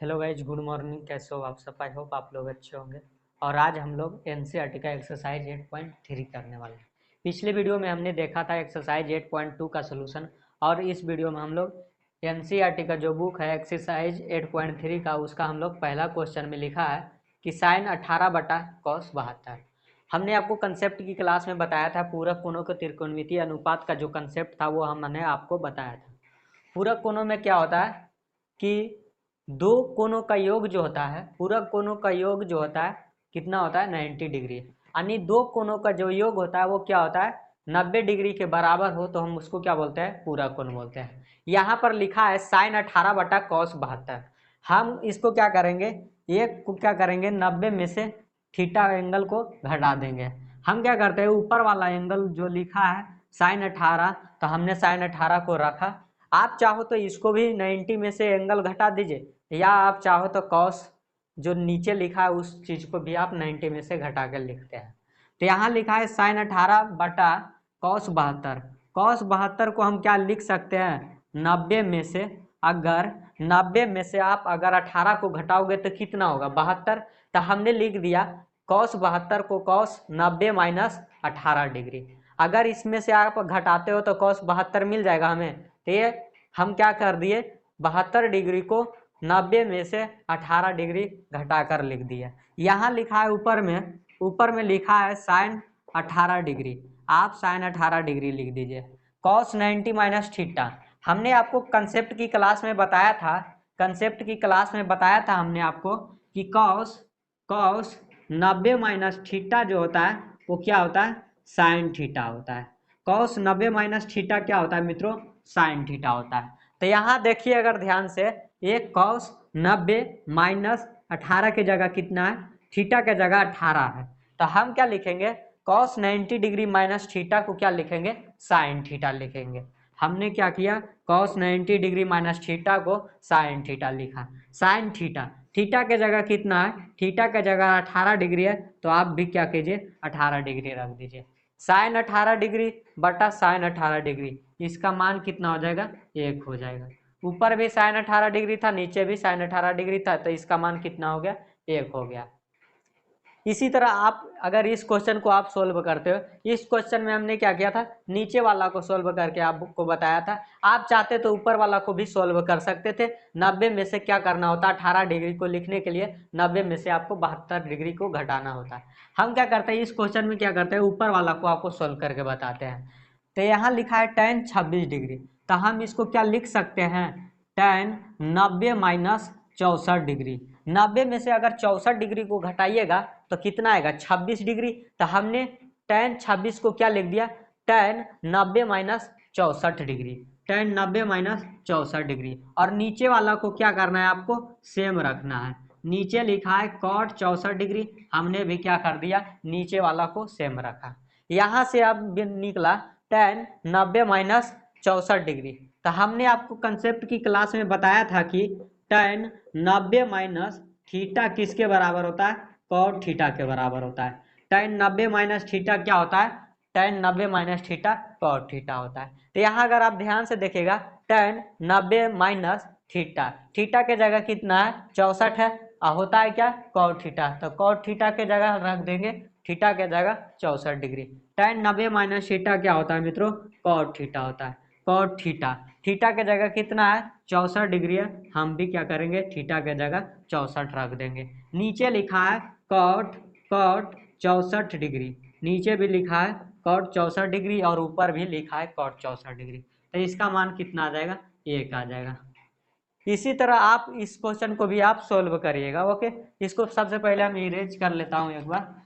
Hello guys, good morning. कैसे हो आप सब? आई होप आप लोग अच्छे होंगे। और आज हम लोग एनसीईआरटी का एक्सरसाइज 8.3 करने वाले हैं। पिछले वीडियो में हमने देखा था एक्सरसाइज 8.2 का सोल्यूशन, और इस वीडियो में हम लोग एनसीईआरटी का जो बुक है एक्सरसाइज 8.3 का, उसका हम लोग पहला क्वेश्चन में लिखा है कि साइन 18/cos72। हमने आपको कंसेप्ट की क्लास में बताया था, पूरक कोणों के त्रिकोणमितीय अनुपात का जो कंसेप्ट था वो हमने आपको बताया था। पूरक कोणों में क्या होता है कि दो कोणों का योग जो होता है, पूरक कोणों का योग जो होता है कितना होता है? 90 डिग्री। यानी दो कोणों का जो योग होता है वो क्या होता है? 90 डिग्री के बराबर हो तो हम उसको क्या बोलते हैं? पूरक कोण बोलते हैं। यहाँ पर लिखा है साइन 18/cos72। हम इसको क्या करेंगे? एक को क्या करेंगे? 90 में से थीटा एंगल को घटा देंगे। हम क्या करते हैं, ऊपर वाला एंगल जो लिखा है साइन 18, तो हमने साइन 18 को रखा। आप चाहो तो इसको भी 90 में से एंगल घटा दीजिए, या आप चाहो तो कॉस जो नीचे लिखा है उस चीज को भी आप 90 में से घटा कर लिखते हैं। तो यहाँ लिखा है साइन 18/cos72। cos72 को हम क्या लिख सकते हैं? 90 में से अगर 90 में से आप अगर 18 को घटाओगे तो कितना होगा? 72। तो हमने लिख दिया cos72 को cos 90 माइनस 18 डिग्री। अगर इसमें से आप घटाते हो तो cos 72 मिल जाएगा हमें। तो ये हम क्या कर दिए, 72 डिग्री को 90 में से 18 डिग्री घटाकर लिख दिया। यहाँ लिखा है ऊपर में लिखा है साइन 18 डिग्री। आप साइन 18 डिग्री लिख दीजिए। cos 90 माइनस थीटा हमने आपको कंसेप्ट की क्लास में बताया था। हमने आपको कि cos 90 माइनस थीटा जो होता है वो क्या होता है? साइन थीटा होता है। cos 90 माइनस थीटा क्या होता है मित्रों? साइन थीटा होता है। तो यहाँ देखिए अगर ध्यान से, एक cos 90 माइनस 18 की जगह कितना है? थीटा की जगह 18 है। तो हम क्या लिखेंगे? cos 90 डिग्री माइनस थीटा को क्या लिखेंगे? साइन थीटा लिखेंगे। हमने क्या किया? cos 90 डिग्री माइनस थीटा को साइन थीटा लिखा। साइन थीटा, थीटा के जगह कितना है? थीटा के जगह 18 डिग्री है, तो आप भी क्या कीजिए? 18 डिग्री रख दीजिए। साइन 18 डिग्री बटा साइन 18 डिग्री, इसका मान कितना हो जाएगा? 1 हो जाएगा। ऊपर भी साइन 18 डिग्री था, नीचे भी साइन 18 डिग्री था, तो इसका मान कितना हो गया? 1 हो गया। इसी तरह आप अगर इस क्वेश्चन को आप सोल्व करते हो, इस क्वेश्चन में हमने क्या किया था? नीचे वाला को सोल्व करके आपको बताया था। आप चाहते तो ऊपर वाला को भी सोल्व कर सकते थे। 90 में से क्या करना होता? 18 डिग्री को लिखने के लिए 90 में से आपको 72 डिग्री को घटाना होता है। हम क्या करते हैं इस क्वेश्चन में? क्या करते हैं, ऊपर वाला को आपको सोल्व करके बताते हैं। तो यहाँ लिखा है tan 26 डिग्री, तो हम इसको क्या लिख सकते हैं? tan 90 minus 64 degree. 90 में से अगर 64 डिग्री को घटाइएगा तो कितना आएगा? 26 डिग्री। तो हमने tan 26 को क्या लिख दिया? tan 90 minus 64 degree. tan 90 minus 64 degree. और नीचे वाला को क्या करना है? आपको सेम रखना है। नीचे लिखा है cot 64 डिग्री, हमने भी क्या कर दिया? नीचे वाला को सेम रखा। यहाँ से अब निकला tan 90 माइनस 64 डिग्री। तो हमने आपको कंसेप्ट की क्लास में बताया था कि tan 90 माइनस थीटा किसके बराबर होता है? cot थीटा के बराबर होता है। tan 90 माइनस थीटा क्या होता है? tan 90 minus theta cot theta होता है। तो यहाँ अगर आप ध्यान से देखिएगा, tan 90 माइनस थीटा, थीटा के जगह कितना है? 64 है, और होता है क्या? cot theta. तो cot थीटा के जगह रख देंगे थीटा के जगह 64 डिग्री। tan 90 माइनस थीटा क्या होता है मित्रों? cot थीटा होता है। cot थीटा, थीटा के जगह कितना है? 64 डिग्री है, हम भी क्या करेंगे? थीटा के जगह 64 रख देंगे। नीचे लिखा है cot 64 डिग्री, नीचे भी लिखा है cot 64 डिग्री, और ऊपर भी लिखा है cot 64 डिग्री। तो इसका मान कितना आ जाएगा? 1 आ जाएगा। इसी तरह आप इस क्वेश्चन को भी आप सोल्व करिएगा। ओके, इसको सबसे पहले हम इरेज कर लेता हूं एक बार।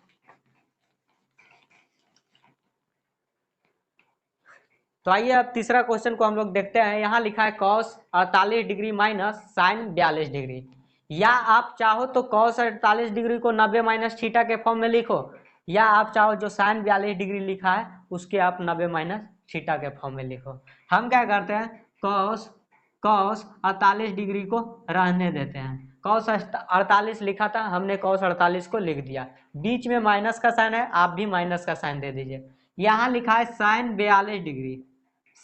तो आइए अब तीसरा क्वेश्चन को हम लोग देखते हैं। यहाँ लिखा है cos 48 degree minus sine 42 degree. या आप चाहो तो cos 48 डिग्री को 90 माइनस थीटा के फॉर्म में लिखो, या आप चाहो जो साइन 42 डिग्री लिखा है उसके आप 90 माइनस थीटा के फॉर्म में लिखो। हम क्या करते हैं? cos 48 डिग्री को रहने देते हैं। cos 48 लिखा था, हमने cos 48 को लिख दिया। बीच में माइनस का साइन है, आप भी माइनस का साइन दे दीजिए। यहाँ लिखा है साइन 42 डिग्री।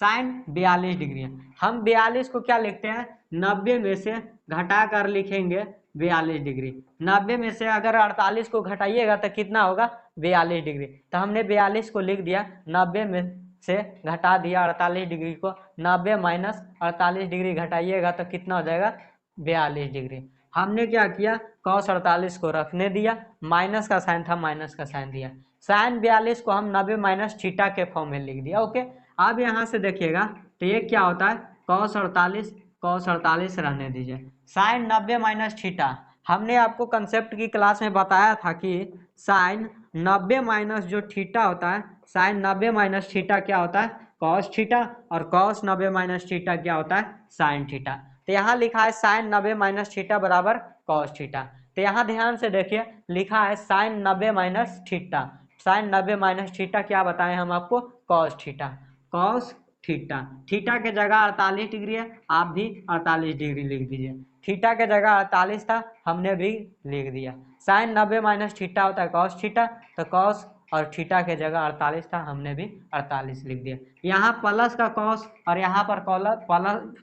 साइन 42 डिग्री है। हम 42 को क्या लिखते हैं, 90 में से घटा कर लिखेंगे 42 डिग्री। 90 में से अगर 48 को घटाइएगा तो कितना होगा, 42 डिग्री। तो हमने 42 को लिख दिया, 90 में से घटा दिया 48 डिग्री को, 90 माइनस 48 डिग्री घटाइएगा तो कितना हो जाएगा, 42 डिग्री। हमने क्या किया, cos 48 को रखने दिया, माइनस का साइन था माइनस का साइन दिया, साइन 42 को हम 90 माइनस थीटा के फॉर्म में लिख दिया। ओके, अब यहाँ से देखिएगा तो ये क्या होता है, cos 48 रहने दीजिए, साइन 90 माइनस थीटा। हमने आपको कंसेप्ट की क्लास में बताया था कि साइन 90 माइनस जो थीटा होता है, साइन 90 माइनस थीटा क्या होता है, cos थीटा, और cos 90 माइनस थीटा क्या होता है, साइन थीटा। तो यहाँ लिखा है साइन 90 माइनस थीटा बराबर cos थीटा। तो यहाँ ध्यान से देखिए, लिखा है sine 90 minus theta, sine 90 minus theta क्या बताएं हम आपको, cos theta. cos theta, theta के जगह 48 डिग्री है, आप भी 48 डिग्री लिख दीजिए। थीटा के जगह 48 था, हमने भी लिख दिया। साइन 90 माइनस थीटा होता है cos थीटा, तो cos और थीटा के जगह 48 था, हमने भी 48 लिख दिया। यहाँ प्लस का cos और यहाँ पर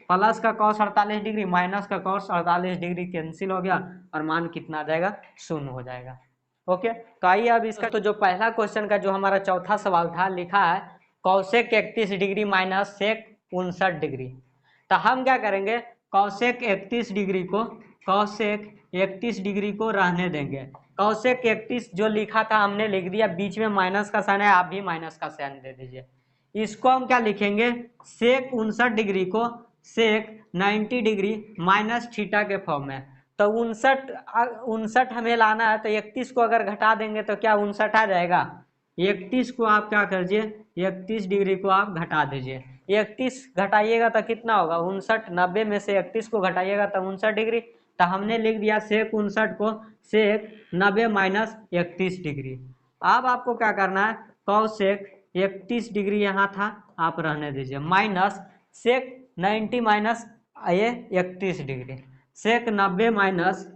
प्लस का cos 48 डिग्री, माइनस का cos 48 डिग्री कैंसिल हो गया और मान कितना आ जाएगा, 0 हो जाएगा। ओके, तो आइए अब इसका तो जो पहला क्वेश्चन का जो हमारा चौथा सवाल था, लिखा है cosec 31 degree minus sec 59 degree. तो हम क्या करेंगे, कौशेक 31 डिग्री को, कौशेक 31 डिग्री को रहने देंगे। कौशेक 31 जो लिखा था हमने लिख दिया, बीच में माइनस का साइन है, आप भी माइनस का साइन दे दीजिए। इसको हम क्या लिखेंगे, सेक 59 डिग्री को सेक 90 डिग्री माइनस थीटा के फॉर्म में। तो 59 हमें लाना है, तो 31 को अगर घटा देंगे तो क्या 59 आ जाएगा। 31 को आप क्या करिए, 31 डिग्री को आप घटा दीजिए। 31 घटाइएगा तो कितना होगा, 59। 90 में से 31 को घटाइएगा तो 59 डिग्री। तो हमने लिख दिया सेक 59 को सेक 90 माइनस 31 डिग्री। अब आपको क्या करना है, कौशेक 31 डिग्री यहाँ था, आप रहने दीजिए, माइनस सेक 90 माइनस ये 31 डिग्री, सेक 90 माइनस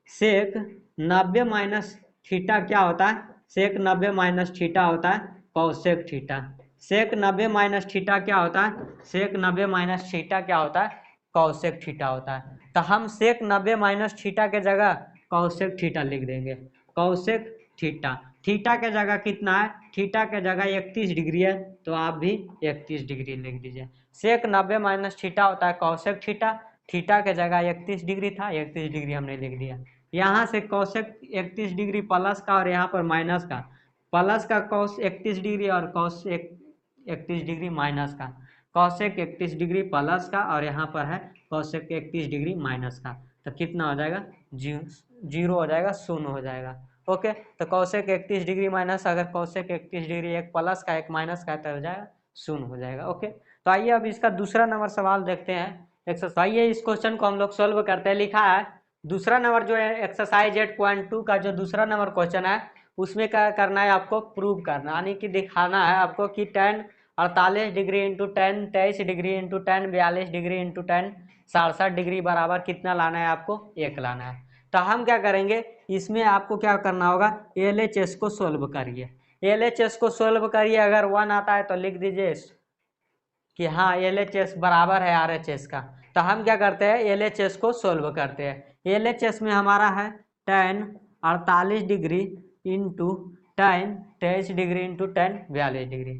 सेक 90 माइनस थीटा क्या होता है, सेक 90 माइनस थीटा होता है कौशेक थीटा। सेक 90 माइनस थीटा क्या होता है, सेक 90 माइनस थीटा क्या होता है, कौशेक थीटा होता है। तो हम सेक 90 माइनस थीटा के जगह कौशेक थीटा लिख देंगे, कौशेक थीटा। थीटा के जगह कितना है, थीटा के जगह 31 डिग्री है, तो आप भी 31 डिग्री लिख दीजिए। सेक 90 माइनस थीटा होता है कौशेक थीटा, थीटा के जगह 31 डिग्री था, 31 डिग्री हमने लिख दिया। यहाँ से कौशेक 31 डिग्री प्लस का और यहाँ पर माइनस का, प्लस का कॉस 31 डिग्री और कॉस 31 डिग्री माइनस का, कौशेक 31 डिग्री प्लस का और यहाँ पर है कौशेक 31 डिग्री माइनस का। तो कितना हो जाएगा, 0 हो जाएगा, 0 हो जाएगा। ओके, तो कौशेक 31 डिग्री माइनस, अगर कौशेक 31 डिग्री एक प्लस का एक माइनस का तो हो जाएगा 0 हो जाएगा। ओके, तो आइए अब इसका दूसरा नंबर सवाल देखते हैं। आइए इस क्वेश्चन को हम लोग सोल्व करते हैं। लिखा है दूसरा नंबर जो है एक्सरसाइज 8.2 का जो दूसरा नंबर क्वेश्चन है, उसमें क्या करना है, आपको प्रूव करना, यानी कि दिखाना है आपको कि 10 48 degree into 10 23 degree into 10 42 degree into 10 67 degree बराबर कितना लाना है, आपको 1 लाना है। तो हम क्या करेंगे, इसमें आपको क्या करना होगा, LHS को सोल्व करिए। LHS को सोल्व करिए, अगर 1 आता है तो लिख दीजिए कि हाँ LHS बराबर है RHS का। तो हम क्या करते हैं, LHS को सोल्व करते हैं। LHS में हमारा है 10 48 degree into 10 23 degree into 10 42 degree.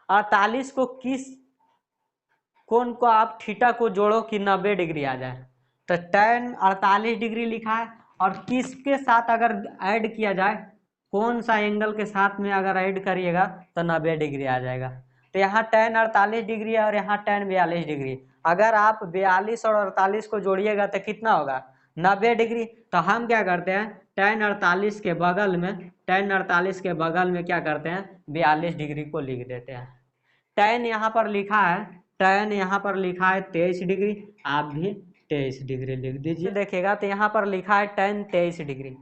48 को किस कोण को आप थीटा को जोड़ो कि 90 डिग्री आ जाए, तो 10 48 डिग्री लिखा है, और किसके साथ अगर ऐड किया जाए, कौन सा एंगल के साथ में अगर ऐड करिएगा तो 90 डिग्री आ जाएगा। तो यहाँ 10 48 डिग्री है और यहाँ 10 42 डिग्री, अगर आप 42 और 48 को जोड़िएगा तो कितना होगा, 90 डिग्री। तो हम क्या करते हैं, 10 48 के बगल में, 10 48 के बगल में क्या करते हैं, 42 डिग्री को लिख देते हैं। 10 यहाँ पर लिखा है, 10 यहाँ पर लिखा है 23 डिग्री, आप भी 23 डिग्री लिख दीजिए। देखिएगा तो यहाँ पर लिखा है 10 23 डिग्री,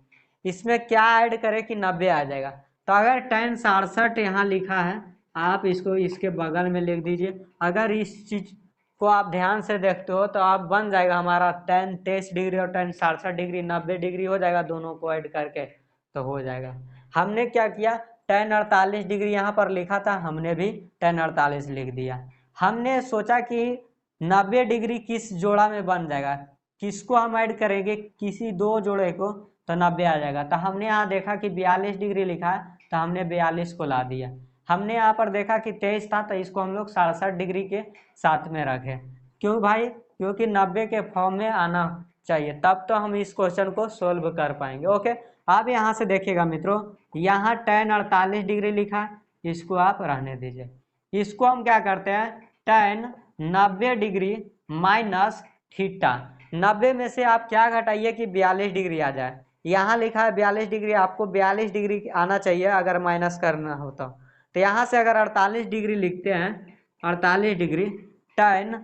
इसमें क्या ऐड करें कि 90 आ जाएगा। तो अगर 10 67 यहाँ लिखा है, आप इसको इसके बगल में लिख दीजिए। अगर इस चीज को आप ध्यान से देखते हो तो आप बन जाएगा हमारा 10 23 डिग्री और 10 67 डिग्री 90 डिग्री हो जाएगा, दोनों को ऐड करके तो हो जाएगा। हमने क्या किया, 10 48 डिग्री यहाँ पर लिखा था, हमने भी 10 48 लिख दिया। हमने सोचा कि 90 डिग्री किस जोड़ा में बन जाएगा, किसको हम ऐड करेंगे, किसी दो जोड़े को, तो 90 आ जाएगा। तो हमने यहाँ देखा कि 42 डिग्री लिखा है, तो हमने 42 को ला दिया। हमने यहाँ पर देखा कि 23 था, तो इसको हम लोग 67 डिग्री के साथ में रखे। क्यों भाई? क्योंकि 90 के फॉर्म में आना चाहिए, तब तो हम इस क्वेश्चन को सोल्व कर पाएंगे। ओके, अब यहाँ से देखिएगा मित्रों, यहाँ tan 48 डिग्री लिखा है, इसको आप रहने दीजिए। इसको हम क्या करते हैं, tan 90 डिग्री माइनस थीटा, 90 में से आप क्या घटाइए कि 42 डिग्री आ जाए। यहाँ लिखा है 42 डिग्री, आपको 42 डिग्री आना चाहिए अगर माइनस करना हो तो यहाँ से अगर 48 डिग्री लिखते हैं, 48 डिग्री tan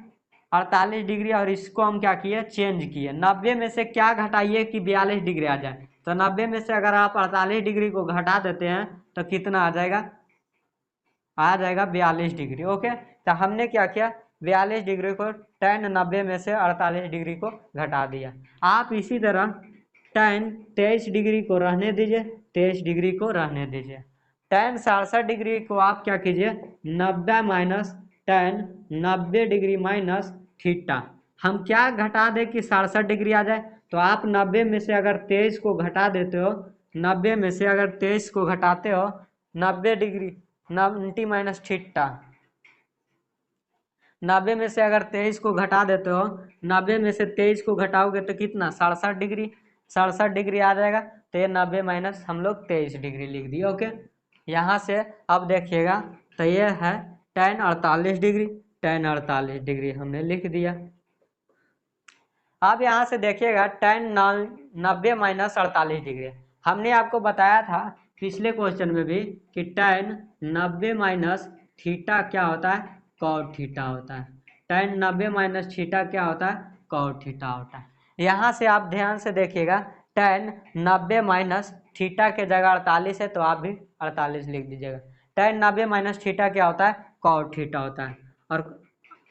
48 डिग्री, और इसको हम क्या किए, चेंज किए। 90 में से क्या घटाइए कि 42 डिग्री आ जाए, तो 90 में से अगर आप 48 डिग्री को घटा देते हैं तो कितना आ जाएगा, आ जाएगा 42 डिग्री। ओके, तो हमने क्या किया, 42 डिग्री को tan 90 में से 48 डिग्री को घटा दिया। आप इसी तरह tan 23 डिग्री को रहने दीजिए, 23 डिग्री को रहने दीजिए। tan 67 डिग्री को आप क्या कीजिए, 90 minus tan 90 degree minus theta. हम क्या घटा दें कि 67 डिग्री आ जाए, तो आप 90 में से अगर 23 को घटा देते हो, 90 में से अगर 23 को घटाते हो, 90 डिग्री 90 माइनस थीटा, 90 में से अगर 23 को घटा देते हो, 90 में से 23 को घटाओगे तो कितना, 67 डिग्री, 67 डिग्री आ जाएगा। तो ये 90 माइनस हम लोग 23 डिग्री लिख दिए। ओके, यहाँ से अब देखिएगा, तो ये है tan 48 डिग्री, tan 48 डिग्री हमने लिख दिया। अब यहाँ से देखिएगा tan 90 माइनस 48 डिग्री, हमने आपको बताया था पिछले क्वेश्चन में भी कि tan 90 माइनस थीटा क्या होता है, cot थीटा होता है। tan 90 माइनस थीटा क्या होता है, cot थीटा होता है। यहाँ से आप ध्यान से देखिएगा, tan 90 माइनस थीटा के जगह 48 है, तो आप भी 48 लिख दीजिएगा। tan 90 माइनस थीटा क्या होता है, cot थीटा होता है, और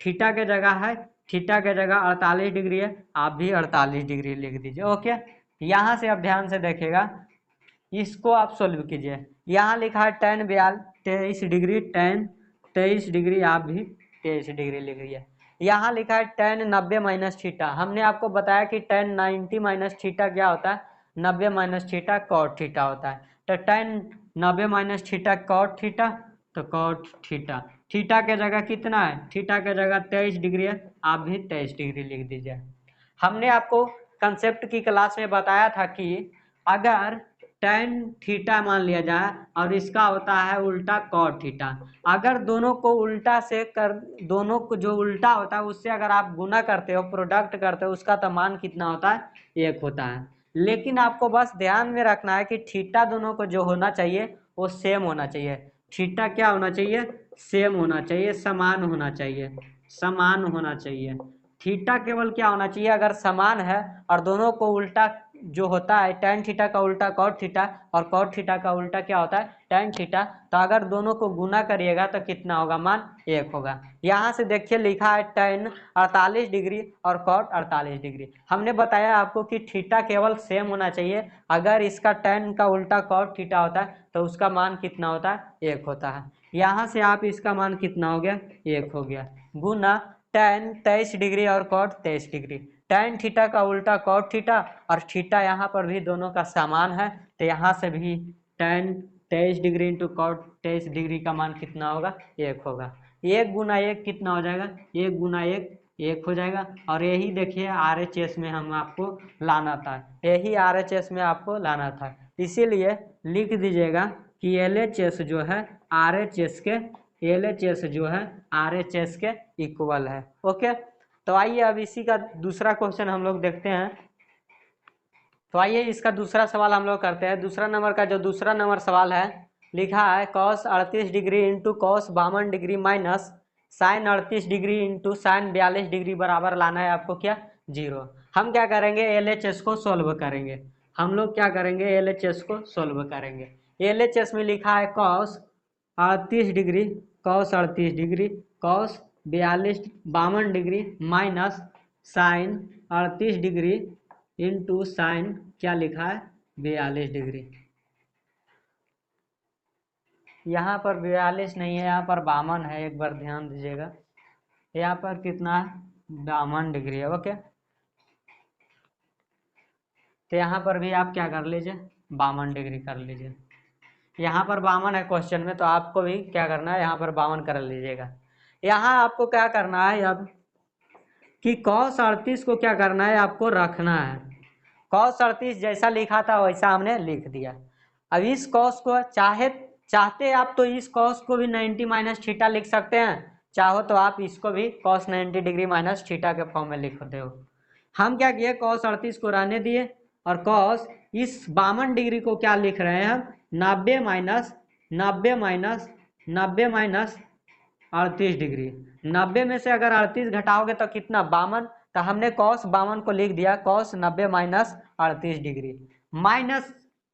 थीटा के जगह है, थीटा के जगह 48 डिग्री है, आप भी 48 डिग्री लिख दीजिए। ओके, यहाँ से आप ध्यान से देखिएगा, इसको आप सोल्व कीजिए। यहाँ लिखा है tan 23 डिग्री, tan 23 डिग्री, आप भी 23 डिग्री लिख दीजिए। यहाँ लिखा है tan 90 माइनस थीटा, हमने आपको बताया कि tan 90 माइनस थीटा क्या होता है, 90 माइनस थीटा cot थीटा होता है। तो tan 90 minus theta cot theta, तो cot थीटा, थीटा के जगह कितना है, थीटा के जगह 23 डिग्री है, आप भी 23 डिग्री लिख दीजिए। हमने आपको कंसेप्ट की क्लास में बताया था कि अगर tan थीटा मान लिया जाए और इसका होता है उल्टा cot थीटा, अगर दोनों को उल्टा से कर, दोनों को जो उल्टा होता है उससे अगर आप गुना करते हो, प्रोडक्ट करते हो, उसका तो मान कितना होता है, 1 होता है। लेकिन आपको बस ध्यान में रखना है कि थीटा दोनों को जो होना चाहिए वो सेम होना चाहिए। थीटा क्या होना चाहिए, सेम होना चाहिए, समान होना चाहिए, समान होना चाहिए। थीटा केवल क्या होना चाहिए, अगर समान है और दोनों को उल्टा जो होता है, tan थीटा का उल्टा cot थीटा और cot थीटा का उल्टा क्या होता है, tan थीटा, तो अगर दोनों को गुना करिएगा तो कितना होगा, मान 1 होगा। यहाँ से देखिए लिखा है tan 48 डिग्री और cot 48 डिग्री। हमने बताया आपको कि थीटा केवल सेम होना चाहिए, अगर इसका tan का उल्टा cot थीटा होता है तो उसका मान कितना होता है, 1 होता है। यहाँ से आप इसका मान कितना हो गया, 1 हो गया, गुना tan 23 डिग्री और cot 23 डिग्री। tan थीटा का उल्टा cot थीटा, और थीटा यहाँ पर भी दोनों का समान है, तो यहाँ से भी tan 23 degree into cot 23 degree का मान कितना होगा, 1 होगा। 1 गुना 1 कितना हो जाएगा, 1 गुना 1 1 हो जाएगा। और यही देखिए RHS में हम आपको लाना था, यही RHS में आपको लाना था, इसीलिए लिख दीजिएगा कि LHS जो है RHS के, LHS जो है RHS के इक्वल है। ओके, तो आइए अब इसी का दूसरा क्वेश्चन हम लोग देखते हैं। तो आइए इसका दूसरा सवाल हम लोग करते हैं। दूसरा नंबर का जो दूसरा नंबर सवाल है, लिखा है cos 38 degree into cos 52 degree minus sin 38 degree into sin 42 degree बराबर लाना है आपको क्या, 0। हम क्या करेंगे, LHS को सोल्व करेंगे। हम लोग क्या करेंगे, LHS को सोल्व करेंगे। LHS में लिखा है cos 38 degree, cos 38 degree, cos 52 degree minus sin 38 degree into sign क्या लिखा है, 42 डिग्री। यहाँ पर 42 नहीं है, यहाँ पर 52 है, एक बार ध्यान दीजिएगा। यहाँ पर कितना है 52 डिग्री है। ओके, तो यहाँ पर भी आप क्या कर लीजिए 52 डिग्री कर लीजिए। यहाँ पर 52 है क्वेश्चन में, तो आपको भी क्या करना है यहाँ पर 52 कर लीजिएगा। यहाँ आपको क्या करना है अब कि cos 38 को क्या करना है आपको रखना है। cos 38 जैसा लिखा था वैसा हमने लिख दिया। अब इस cos को चाहते आप तो इस cos को भी 90 माइनस थीटा लिख सकते हैं, चाहो तो आप इसको भी cos 90 डिग्री माइनस थीटा के फॉर्म में लिखते हो। हम क्या किए cos 38 को रहने दिए और cos इस 52 डिग्री को क्या लिख रहे हैं हम 90 माइनस 38 डिग्री। 90 में से अगर 38 घटाओगे तो कितना 52, तो हमने cos 52 को लिख दिया cos 90 minus 38 degree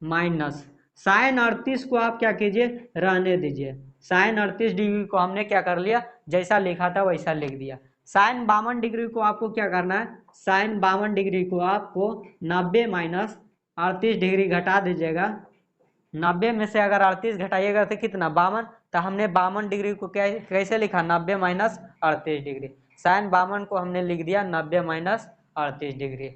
minus sine 38 को आप क्या कीजिए रहने दीजिए। साइन 38 डिग्री को हमने क्या कर लिया जैसा लिखा था वैसा लिख दिया। साइन 52 डिग्री को आपको क्या करना है, साइन 52 डिग्री को आपको 90 माइनस 38 डिग्री घटा दीजिएगा। 90 में से अगर 38 घटाइएगा तो कितना 52, तो हमने 52 डिग्री को कैसे लिखा 90 माइनस 38 डिग्री। साइन 52 को हमने लिख दिया 90 माइनस 38 डिग्री।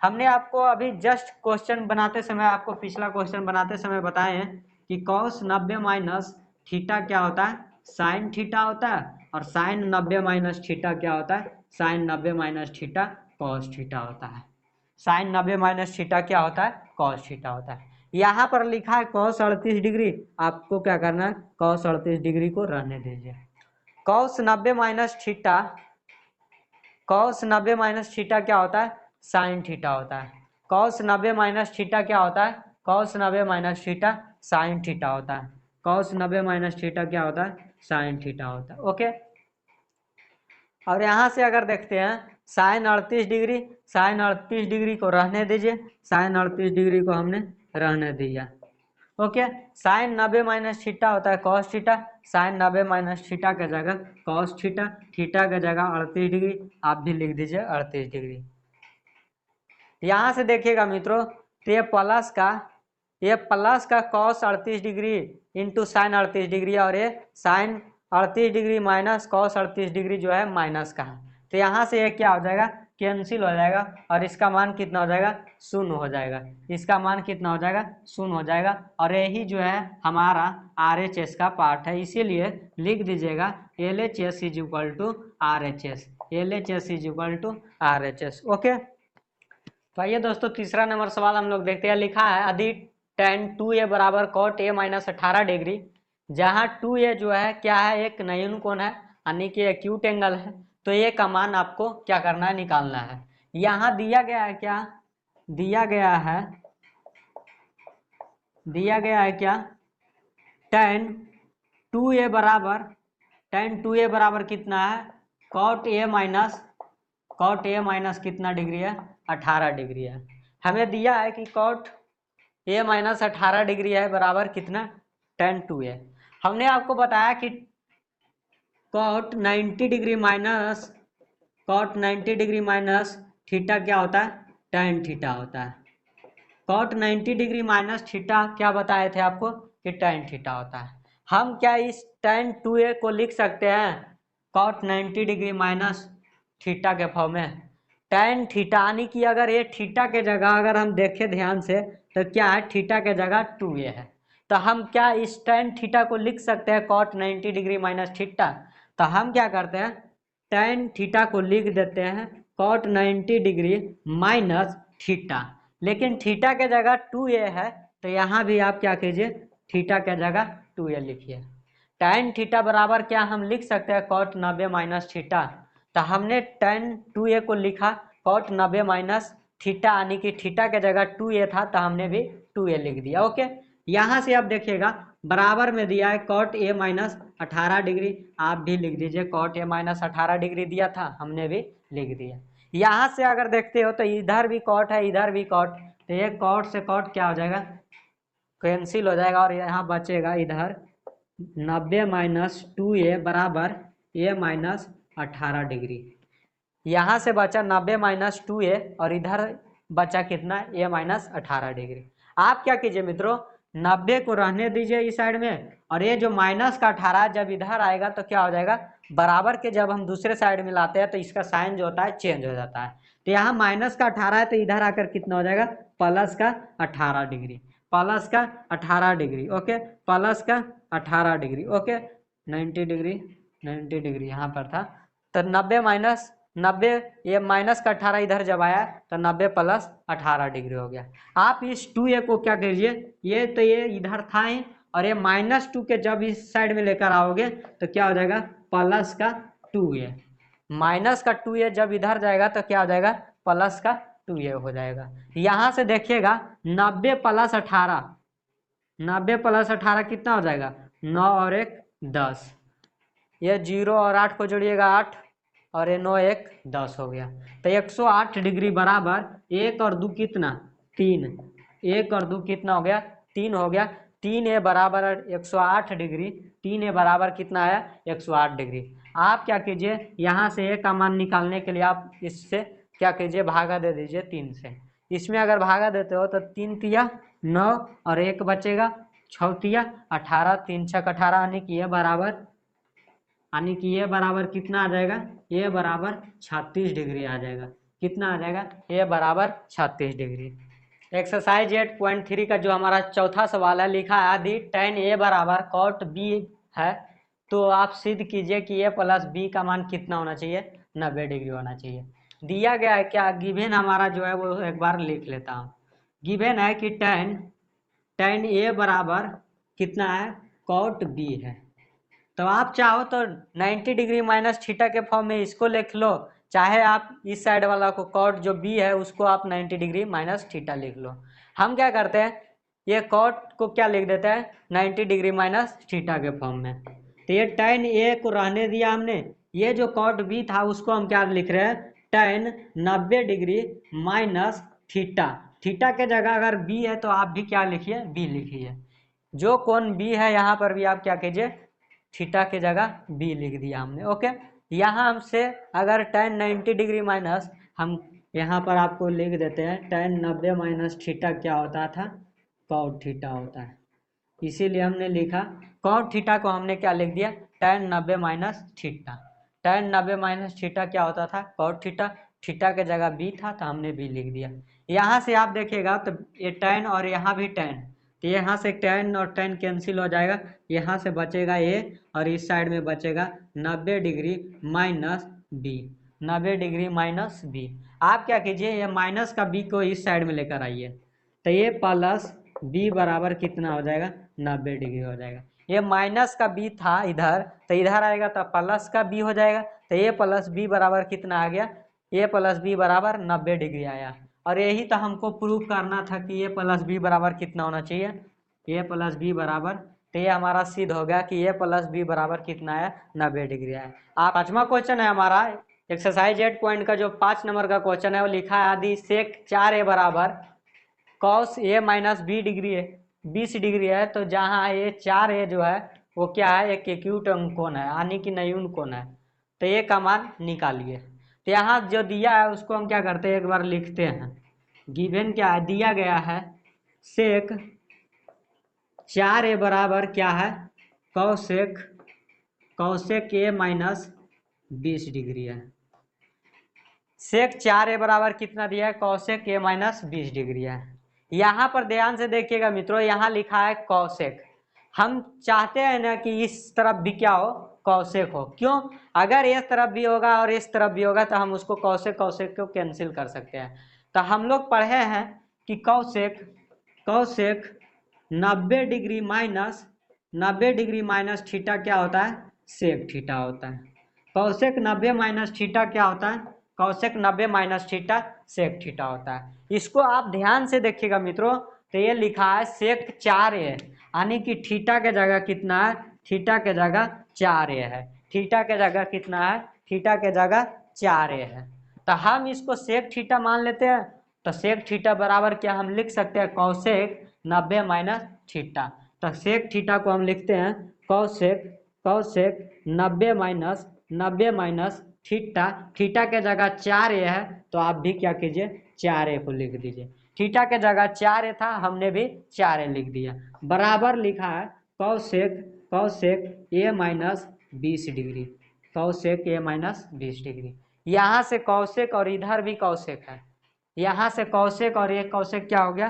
हमने आपको अभी जस्ट क्वेश्चन बनाते समय आपको पिछला क्वेश्चन बनाते समय बताए हैं कि cos 90 माइनस थीटा क्या होता है साइन थीटा होता है, और साइन 90 माइनस थीटा क्या होता है sine 90 minus theta cos theta होता है। साइन 90 माइनस थीटा क्या होता है कॉस थीटा होता है। यहाँ पर लिखा है cos 38 डिग्री, आपको क्या करना है cos 38 डिग्री को रहने दीजिए। cos 90 माइनस थीटा क्या होता है साइन थीटा होता है। cos 90 माइनस थीटा क्या होता है cos 90 minus theta sine theta होता है। cos 90 माइनस थीटा क्या होता है साइन थीटा होता है। ओके, और यहाँ से अगर देखते हैं साइन 38 डिग्री को रहने दीजिए। साइन 38 डिग्री को हमने रहने दिया। ओके, साइन 90 माइनस थीटा होता है cos theta. Sine 90 minus theta के जगह कॉस थीटा, थीटा के जगह 38 डिग्री आप भी लिख दीजिए 38 डिग्री। यहाँ से देखिएगा मित्रों, तो ये प्लस का cos 38 degree into sine 38 degree, और ये sine 38 degree minus cos 38 degree जो है माइनस का है। तो यहाँ से ये क्या हो जाएगा कैंसिल हो जाएगा, और इसका मान कितना हो जाएगा 0 हो जाएगा। इसका मान कितना हो जाएगा 0 हो जाएगा, और यही जो है हमारा RHS का पार्ट है। इसीलिए लिख दीजिएगा LHS is equal to RHS, LHS is equal to RHS। Okay, तो आइए दोस्तों तीसरा नंबर सवाल हम लोग देखते हैं। लिखा है यदि tan 2a बराबर cot a माइनस 18 डिग्री, जहाँ 2a जो है क्या है एक नयन कोण है यानी कि एक्यूट एंगल है, तो ये का मान आपको क्या करना है निकालना है। यहाँ दिया गया है क्या दिया गया है क्या tan 2a बराबर कितना है cot a माइनस कितना डिग्री है 18 डिग्री है। हमें दिया है कि cot a माइनस 18 डिग्री है बराबर कितना tan 2a। हमने आपको बताया कि cot 90 डिग्री माइनस थीटा क्या होता है tan थीटा होता है। cot 90 डिग्री माइनस थीटा क्या बताए थे आपको कि tan थीटा होता है। हम क्या इस tan 2a को लिख सकते हैं cot 90 डिग्री माइनस थीटा के फॉर्म में। tan थीटा यानी कि अगर ये थीटा के जगह अगर हम देखें ध्यान से तो क्या है थीटा के जगह 2a है, तो हम क्या इस tan थीटा को लिख सकते हैं cot 90 डिग्री माइनस थीटा। तो हम क्या करते हैं tan थीटा को लिख देते हैं cot 90 डिग्री माइनस थीटा, लेकिन थीटा के जगह 2a है, तो यहाँ भी आप क्या कीजिए थीटा के जगह 2a लिखिए। tan थीटा बराबर क्या हम लिख सकते हैं cot 90 माइनस थीटा, तो हमने tan 2a को लिखा cot 90 माइनस थीटा यानी कि थीटा के जगह 2a था, तो हमने भी 2a लिख दिया। ओके, यहाँ से आप देखिएगा बराबर में दिया है cot a माइनस 18 डिग्री, आप भी लिख दीजिए cot a माइनस 18 डिग्री दिया था, हमने भी लिख दिया। यहाँ से अगर देखते हो तो इधर भी cot है इधर भी cot, तो ये cot से cot क्या हो जाएगा कैंसिल हो जाएगा, और यहाँ बचेगा इधर 90 माइनस 2a बराबर a माइनस 18 डिग्री। यहाँ से बचा 90 माइनस 2a और इधर बचा कितना a माइनस 18 डिग्री। आप क्या कीजिए मित्रों 90 को रहने दीजिए इस साइड में, और ये जो माइनस का 18 जब इधर आएगा तो क्या हो जाएगा बराबर के जब हम दूसरे साइड में लाते हैं तो इसका साइन जो होता है चेंज हो जाता है। तो यहाँ -18 है तो इधर आकर कितना हो जाएगा, +18 degree, +18 degree, okay, +18 degree, okay, 90 degree, 90 degree यहाँ पर था। तो 90 ये -18 इधर जब आया तो 90 + 18 डिग्री हो गया। आप इस 2a को क्या करिए, ये इधर था ही, और ये -2 के जब इस साइड में लेकर आओगे तो क्या हो जाएगा, +2a, -2a जब इधर जाएगा तो क्या हो जाएगा, +2a हो जाएगा। यहाँ से देखिएगा 90 + 18, 90 + 18 कितना हो जाएगा, 9 और 1 10, ये 0 और 8 को जोड़िएगा 8, और ये 9 1 10 हो गया। तो 108 डिग्री बराबर 1 और 2 कितना, 3, 1 और 2 कितना हो गया, 3 हो गया। 3a बराबर 108 डिग्री, 3a बराबर कितना आया, 108 डिग्री। आप क्या कीजिए, यहाँ से a का मान निकालने के लिए आप इससे क्या कीजिए, भागा दे दीजिए 3 से। इसमें अगर भागा देते हो तो 3 तिया 9 और 1 बचेगा, 6 तिया 18, 3 छक 18, यानी कि ये बराबर कितना आ जाएगा, ये बराबर 36 डिग्री आ जाएगा। कितना आ जाएगा, ये बराबर 36 डिग्री। एक्सरसाइज 8.3 का जो हमारा चौथा सवाल है, लिखा है यदि tan a बराबर cot b है तो आप सिद्ध कीजिए कि a + b का मान कितना होना चाहिए, 90 डिग्री होना चाहिए। दिया गया है क्या, गिवन हमारा जो है वो एक बार लिख लेता हूँ। गिवन है कि tan a बराबर कितना है, cot b है। तो आप चाहो तो 90 डिग्री -θ के फॉर्म में इसको लिख लो, चाहे आप इस साइड वाला को कॉट जो बी है उसको आप 90 डिग्री -θ लिख लो। हम क्या करते हैं, ये कॉट को क्या लिख देते हैं, 90 डिग्री -θ के फॉर्म में। तो ये tan ए को रहने दिया हमने, ये जो कॉट बी था उसको हम क्या लिख रहे हैं, tan 90 डिग्री -θ। थीटा के जगह अगर बी है तो आप भी क्या लिखिए, बी लिखिए। जो कोण बी है यहाँ पर भी आप क्या कीजिए, थीटा के जगह बी लिख दिया हमने, ओके। यहाँ हमसे अगर tan 90 डिग्री माइनस, हम यहाँ पर आपको लिख देते हैं tan 90 -θ क्या होता था, cot थीटा होता है। इसीलिए हमने लिखा cot थीटा को हमने क्या लिख दिया, tan 90 -θ। tan 90 -θ क्या होता था, cot थीटा, थीटा के जगह बी था तो हमने बी लिख दिया। यहाँ से आप देखिएगा तो ये tan और यहाँ भी tan, तो यहाँ से tan और tan कैंसिल हो जाएगा, यहाँ से बचेगा a और इस साइड में बचेगा 90 डिग्री -b, 90 डिग्री -b। आप क्या कीजिए, ये माइनस का b को इस साइड में लेकर आइए, तो ये +b बराबर कितना हो जाएगा, 90 डिग्री हो जाएगा। ये माइनस का b था इधर, तो इधर आएगा तो प्लस का b हो जाएगा, तो a + b बराबर कितना आ गया, a + b बराबर 90 डिग्री आया। और यही तो हमको प्रूव करना था कि a + b बराबर कितना होना चाहिए, a + b बराबर, तो ये हमारा सिद्ध हो गया कि a + b बराबर कितना है, 90 डिग्री है। आप 5वां क्वेश्चन है हमारा एक्सरसाइज 8 पॉइंट का, जो 5 नंबर का क्वेश्चन है वो लिखा है यदि sec 4a बराबर cos a - b डिग्री है, 20 डिग्री है, तो जहाँ ये 4a जो है वो क्या है, एक एक्यूट कोण है, यानी कि न्यून कोण है। तो ये का मान निकालिए। तो यहाँ जो दिया है उसको हम क्या करते हैं, एक बार लिखते हैं। गिवन क्या है, दिया गया है sec 4a बराबर क्या है, cosec a - 20 डिग्री है। sec 4a बराबर कितना दिया है, cosec a - 20 डिग्री है। यहाँ पर ध्यान से देखिएगा मित्रों, यहाँ लिखा है cosec। हम चाहते हैं ना कि इस तरफ भी क्या हो, cosec हो। क्यों, अगर इस तरफ भी होगा और इस तरफ भी होगा तो हम उसको cosec को कैंसिल कर सकते हैं। तो हम लोग पढ़े हैं कि cosec 90 डिग्री -θ क्या होता है, sec थीटा होता है। cosec 90 -θ क्या होता है, cosec 90 -θ sec थीटा होता है। इसको आप ध्यान से देखिएगा मित्रों, तो ये लिखा है sec 4a, यानी कि थीटा के जगह कितना है, थीटा के जगह 4a है, थीटा के जगह कितना है, थीटा के जगह 4a है। तो हम इसको sec थीटा मान लेते हैं, तो sec थीटा बराबर क्या हम लिख सकते हैं, cosec 90 -θ। तो sec थीटा को हम लिखते हैं cosec 90 -θ, थीटा के जगह 4a है तो आप भी क्या कीजिए, 4a को लिख दीजिए। थीटा के जगह 4a था, हमने भी 4a लिख दिया। बराबर लिखा है cosec a - 20 degree, cosec A minus 20 degree. यहाँ से कौसेक और इधर भी कौसेक है, यहाँ से कौसेक और एक कौसेक क्या हो गया,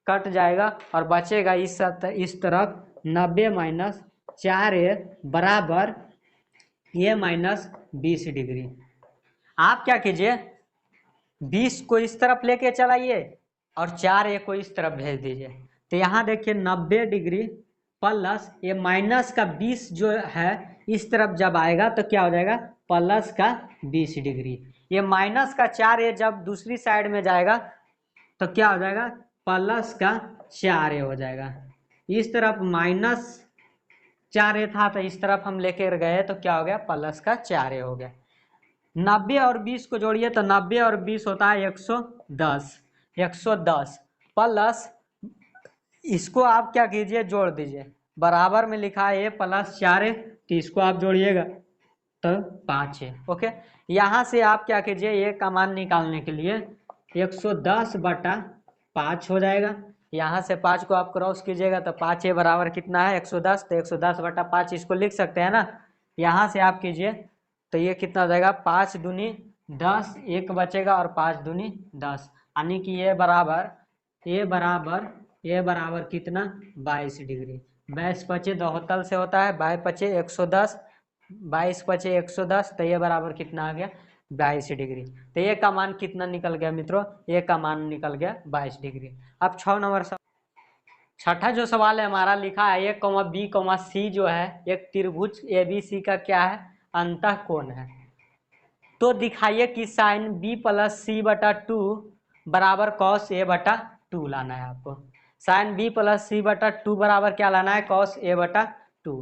कट जाएगा और बचेगा इस तरफ 90 माइनस 4a बराबर ए माइनस 20 डिग्री। आप क्या कीजिए, 20 को इस तरफ लेके चलाइए और 4a को इस तरफ भेज दीजिए। तो यहाँ देखिए 90 डिग्री प्लस ये माइनस का 20 जो है इस तरफ जब आएगा तो क्या हो जाएगा, प्लस का 20 डिग्री। ये माइनस का 4a जब दूसरी साइड में जाएगा तो क्या हो जाएगा, प्लस का 4a हो जाएगा। इस तरफ माइनस 4a था तो इस तरफ हम लेकर गए तो क्या हो गया, प्लस का 4a हो गया। 90 और 20 को जोड़िए तो 90 और 20 होता है 110, 110 प्लस इसको आप क्या कीजिए, जोड़ दीजिए, बराबर में लिखा है ए प्लस 4a, तो इसको आप जोड़िएगा तो 5 है। ओके, यहाँ से आप क्या कीजिए, ए का मान निकालने के लिए 110 बटा 5 हो जाएगा। यहाँ से 5 को आप क्रॉस कीजिएगा तो 5a बराबर कितना है 110, तो 110 बटा 5 इसको लिख सकते हैं ना। यहाँ से आप कीजिए तो ये कितना हो जाएगा, 5 दूनी 10, एक बचेगा और 5 दूनी 10, यानी कि ये बराबर कितना 22 डिग्री। 22 पचे 72 से होता है, 22 पचे 110, 22 पचे 110, तो ये बराबर कितना आ गया 22 डिग्री। तो ये का मान कितना निकल गया मित्रों, ये का मान निकल गया 22 डिग्री। अब 6 नंबर छठा जो सवाल है हमारा, लिखा है ए कॉमा बी कॉमा सी जो है एक त्रिभुज ABC का क्या है, अंतः कोण है। तो दिखाइए कि साइन B प्लस सी बटा 2 बराबर कॉस A बटा 2 लाना है आपको। साइन B प्लस सी बटा 2 बराबर क्या लाना है, कॉस A बटा 2।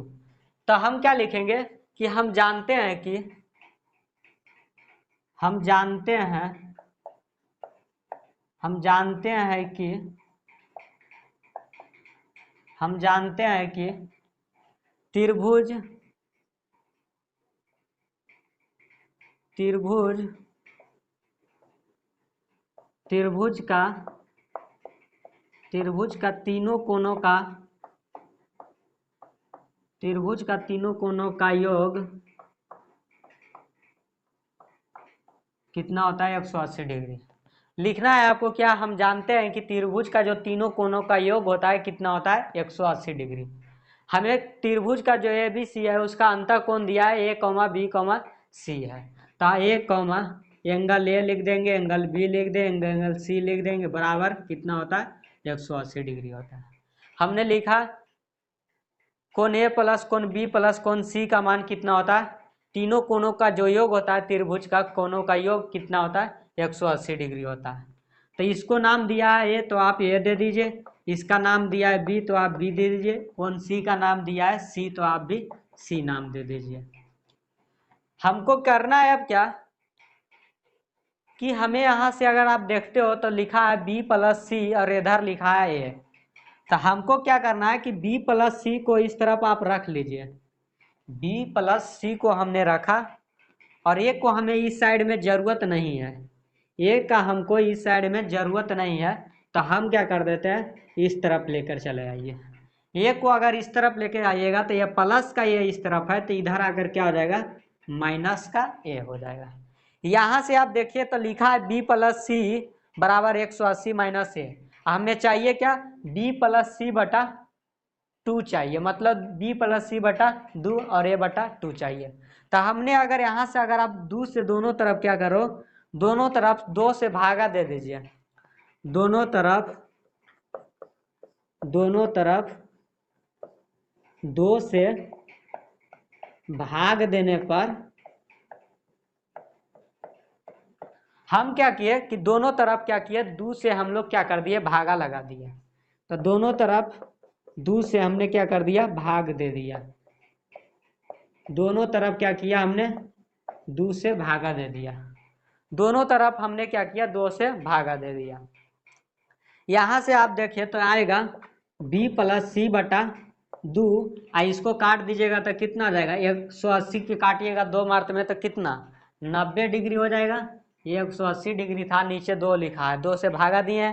तो हम क्या लिखेंगे कि हम जानते हैं कि त्रिभुज का तीनों कोनों का योग कितना होता है 180 डिग्री। लिखना है आपको क्या, हम जानते हैं कि त्रिभुज का जो तीनों कोनों का योग होता है कितना होता है 180 डिग्री। हमें त्रिभुज का जो ABC है उसका अंतः कोण दिया है A, B, C है। तो एंगल A लिख देंगे, एंगल B लिख देंगे, एंगल C लिख देंगे, बराबर कितना होता है 180 डिग्री होता है। हमने लिखा कोण A प्लस कोण B प्लस कोण C का मान कितना होता है, तीनों कोनों का जो योग होता है त्रिभुज का कोनों का योग कितना होता है 180 डिग्री होता है। तो इसको नाम दिया है A तो आप A दे दीजिए, इसका नाम दिया है B तो आप B दे दीजिए, कोण C का नाम दिया है C तो आप भी C नाम दे दीजिए। हमको करना है अब क्या कि हमें यहाँ से अगर आप देखते हो तो लिखा है B प्लस C और इधर लिखा है A। तो हमको क्या करना है कि B प्लस C को इस तरफ आप रख लीजिए, B प्लस C को हमने रखा और A को हमें इस साइड में जरूरत नहीं है, A का हमको इस साइड में जरूरत नहीं है। तो हम क्या कर देते हैं, इस तरफ लेकर चले आइए। A को अगर इस तरफ लेकर आइएगा तो ये प्लस का ये इस तरफ है, तो इधर आकर क्या हो जाएगा माइनस का A हो जाएगा। यहाँ से आप देखिए तो लिखा है B प्लस C बराबर 180 माइनस A। हमें चाहिए क्या, B प्लस C बटा 2 चाहिए, मतलब B प्लस C बटा 2 और A बटा 2 चाहिए। तो हमने अगर यहाँ से अगर आप 2 से दोनों तरफ क्या करो, दोनों तरफ 2 से भागा दे दीजिए, दोनों तरफ 2 से भाग देने पर हम क्या किए कि दोनों तरफ क्या किए, 2 से हम लोग क्या कर दिए भागा लगा दिए। तो दोनों तरफ 2 से हमने क्या कर दिया भाग दे दिया, दोनों तरफ क्या किया हमने 2 से भागा दे दिया, दोनों तरफ हमने क्या किया 2 से भागा दे दिया। यहाँ से आप देखिए तो आएगा B प्लस C बटा 2, इसको काट दीजिएगा तो कितना आ जाएगा 180 के काटिएगा 2 मार्त में तो कितना 90 डिग्री हो जाएगा। ये 180 डिग्री था, नीचे 2 लिखा है, 2 से भागा दिए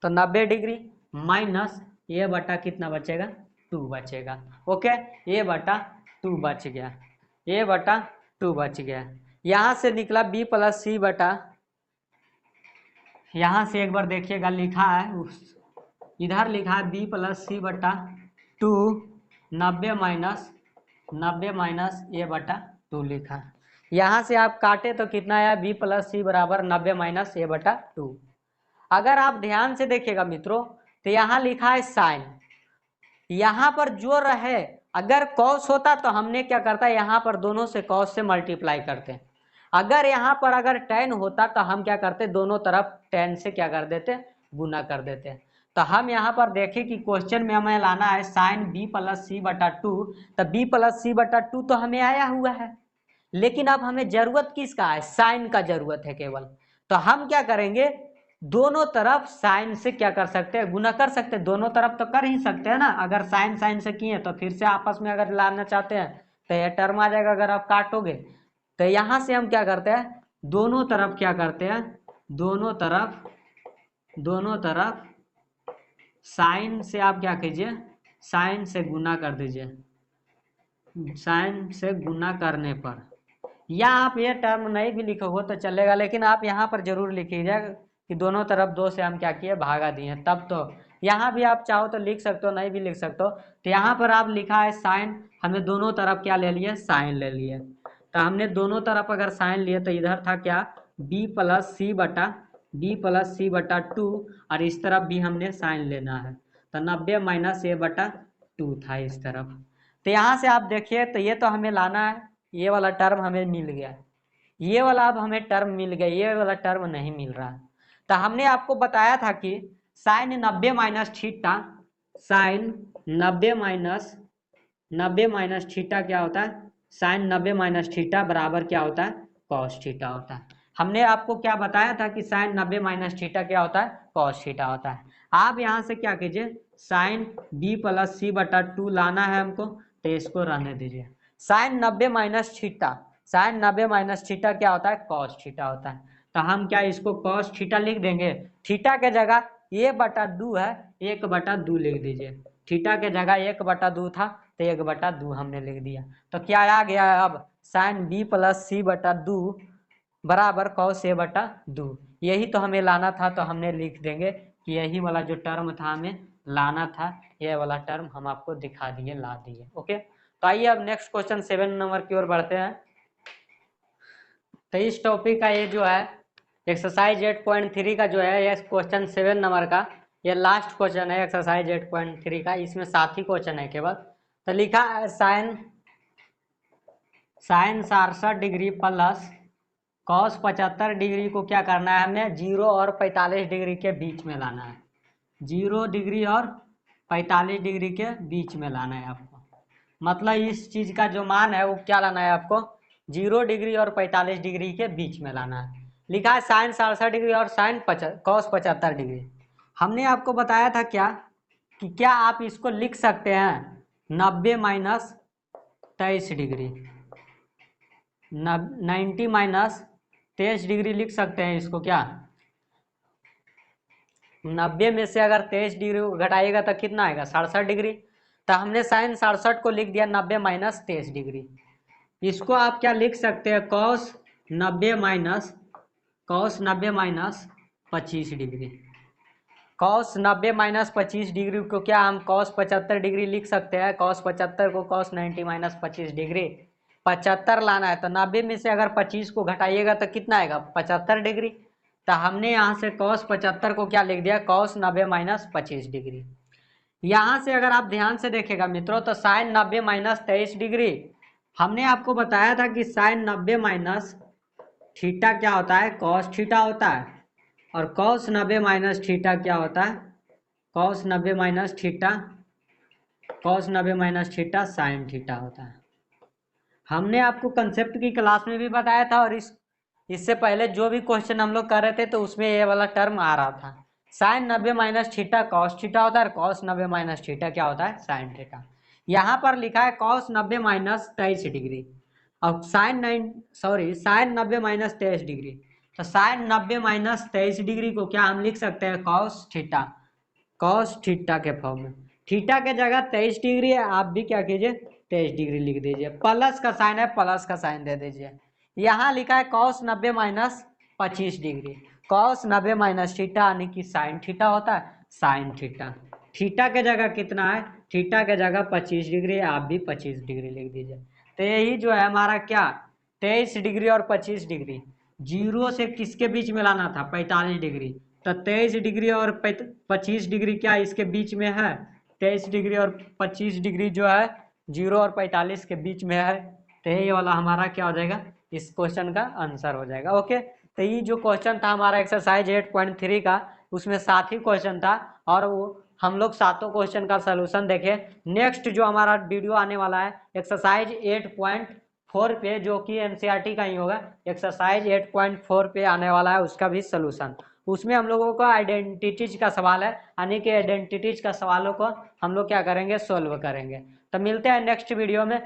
तो 90 डिग्री माइनस ये बटा कितना बचेगा 2 बचेगा। ओके, ये बटा 2 बच गया, ये बटा 2 बच गया। यहाँ से निकला b प्लस सी बटा, यहाँ से एक बार देखिएगा लिखा है इधर लिखा है b प्लस सी बटा 2, 90 माइनस ए बटा 2 लिखा है। यहाँ से आप काटे तो कितना आया, b प्लस सी बराबर 90 माइनस ए बटा 2। अगर आप ध्यान से देखिएगा मित्रों तो यहाँ लिखा है साइन, यहाँ पर जो रहे अगर कॉस होता तो हमने क्या करता है, यहाँ पर दोनों से कॉस से मल्टीप्लाई करते हैं। अगर यहाँ पर अगर tan होता तो हम क्या करते, दोनों तरफ tan से क्या कर देते, गुना कर देते। तो हम यहाँ पर देखें कि क्वेश्चन में हमें लाना है साइन b प्लस सी बटा 2, तो b प्लस सी बटा 2 तो हमें आया हुआ है, लेकिन अब हमें जरूरत किसका है, साइन का जरूरत है केवल। तो हम क्या करेंगे, दोनों तरफ साइन से क्या कर सकते हैं, गुना कर सकते हैं। दोनों तरफ तो कर ही सकते हैं ना, अगर साइन साइन से किए तो फिर से आपस में अगर लाना चाहते हैं तो यह टर्म आ जाएगा अगर आप काटोगे। तो यहाँ से हम क्या करते हैं, दोनों तरफ क्या करते हैं, दोनों तरफ साइन से आप क्या कीजिए, साइन से गुना कर दीजिए। साइन से गुना करने पर, या आप ये टर्म नहीं भी लिखोगे तो चलेगा, लेकिन आप यहाँ पर जरूर लिखिएगा कि दोनों तरफ 2 से हम क्या किए, भागा दिए। तब तो यहाँ भी आप चाहो तो लिख सकते हो, नहीं भी लिख सकते हो। तो यहाँ पर आप लिखा है साइन, हमें दोनों तरफ क्या ले लिए, साइन ले लिए। तो हमने दोनों तरफ अगर साइन लिए तो इधर था क्या, b प्लस सी बटा 2, और इस तरफ भी हमने साइन लेना है तो 90 माइनस ए बटा 2 था इस तरफ। तो यहाँ से आप देखिए तो ये तो हमें लाना है, ये वाला टर्म हमें मिल गया, ये वाला अब हमें टर्म मिल गया, ये वाला टर्म नहीं मिल रहा। तो हमने आपको बताया था कि sine 90 minus theta, sine 90 minus theta क्या होता है, साइन 90 माइनस थीटा बराबर क्या होता है, कॉस थीटा होता है। हमने आपको क्या बताया था कि साइन 90 माइनस थीटा क्या होता है, कॉस थीटा होता है। आप यहाँ से क्या कीजिए, साइन b प्लस सी बटा 2 लाना है हमको, तो इसको रहने दीजिए। Sine 90 minus theta, sine 90 minus theta क्या होता है, कॉस थीटा होता है। तो हम क्या इसको कॉस थीटा लिख देंगे, थीटा के जगह 1/2 है, 1/2 लिख दीजिए। थीटा के जगह 1/2 था तो 1/2 हमने लिख दिया। तो क्या आ गया है अब, साइन b प्लस सी बटा 2 बराबर कॉस a बटा 2। यही तो हमें लाना था, तो हमने लिख देंगे कि यही वाला जो टर्म था हमें लाना था, ये वाला टर्म हम आपको दिखा दिए, ला दिए। ओके, तो आइए अब नेक्स्ट क्वेश्चन 7 नंबर की ओर बढ़ते हैं। तो इस टॉपिक का ये जो है एक्सरसाइज 8.3 का जो है, ये क्वेश्चन 7 नंबर का ये लास्ट क्वेश्चन है एक्सरसाइज 8.3 का। इसमें 7 ही क्वेश्चन है केवल। तो लिखा है sine 67 degree plus cos 75 degree को क्या करना है, हमने 0 और 45 डिग्री के बीच में लाना है। 0 डिग्री और 45 डिग्री के बीच में लाना है आपको, मतलब इस चीज का जो मान है वो क्या लाना है आपको, 0 डिग्री और 45 डिग्री के बीच में लाना है। लिखा है साइन 67 डिग्री और साइन कॉस 75 डिग्री। हमने आपको बताया था क्या कि क्या आप इसको लिख सकते हैं 90 माइनस 23 डिग्री, 90 माइनस 23 डिग्री लिख सकते हैं इसको। क्या 90 में से अगर 23 डिग्री घटाइएगा तो कितना आएगा, 67 डिग्री। तो हमने साइन 67 को लिख दिया 90 माइनस 23 डिग्री। इसको आप क्या लिख सकते हैं, cos 90 minus 25 degree. Cos 90 minus 25 degree को क्या हम कॉस 75 डिग्री लिख सकते हैं। कॉस 75 को कॉस 90 माइनस 25 डिग्री, 75 लाना है तो 90 में से अगर 25 को घटाइएगा तो कितना आएगा, 75 डिग्री। तो हमने यहाँ से कॉस 75 को क्या लिख दिया, कॉस 90 माइनस 25 डिग्री। यहाँ से अगर आप ध्यान से देखेगा मित्रों तो साइन 90 माइनस 23 डिग्री, हमने आपको बताया था कि साइन 90 माइनस थीटा क्या होता है, कॉस थीटा होता है। और कॉस 90 माइनस थीटा क्या होता है, cos 90 minus theta sine theta होता है। हमने आपको कंसेप्ट की क्लास में भी बताया था, और इससे पहले जो भी क्वेश्चन हम लोग कर रहे थे तो उसमें ये वाला टर्म आ रहा था। Sine 90 minus theta cos theta होता है, और कॉस 90 माइनस थीटा क्या होता है, साइन थीटा। यहाँ पर लिखा है कॉस 90 माइनस 23 डिग्री और साइन 90 माइनस 23 डिग्री। तो साइन 90 माइनस 23 डिग्री को क्या हम लिख सकते हैं, कॉस थीटा के फॉर्म में। थीटा के जगह 23 डिग्री है, आप भी क्या कीजिए 23 डिग्री लिख दीजिए। प्लस का साइन है, प्लस का साइन दे दीजिए। यहाँ लिखा है cos 90 minus 25 degree. cos 90 minus theta यानी कि साइन थीटा होता है, साइन थीटा। थीटा के जगह कितना है, थीटा के जगह 25 डिग्री, आप भी 25 डिग्री लिख दीजिए। तो यही जो है हमारा क्या 23 डिग्री और 25 डिग्री, जीरो से किसके बीच में लाना था, 45 डिग्री। तो 23 डिग्री और 25 डिग्री क्या इसके बीच में है, 23 डिग्री और 25 डिग्री जो है 0 और 45 के बीच में है। तो ये वाला हमारा क्या हो जाएगा, इस क्वेश्चन का आंसर हो जाएगा। ओके, तो ये जो क्वेश्चन था हमारा एक्सरसाइज 8.3 का, उसमें 7 ही क्वेश्चन था और वो हम लोग 7 क्वेश्चन का सोल्यूशन देखे। नेक्स्ट जो हमारा वीडियो आने वाला है एक्सरसाइज 8.4 पे, जो कि एनसीईआरटी का ही होगा, एक्सरसाइज 8.4 पे आने वाला है, उसका भी सोल्यूशन। उसमें हम लोगों का आइडेंटिटीज का सवाल है, यानी कि आइडेंटिटीज का सवालों को हम लोग क्या करेंगे, सोल्व करेंगे। तो मिलते हैं नेक्स्ट वीडियो में।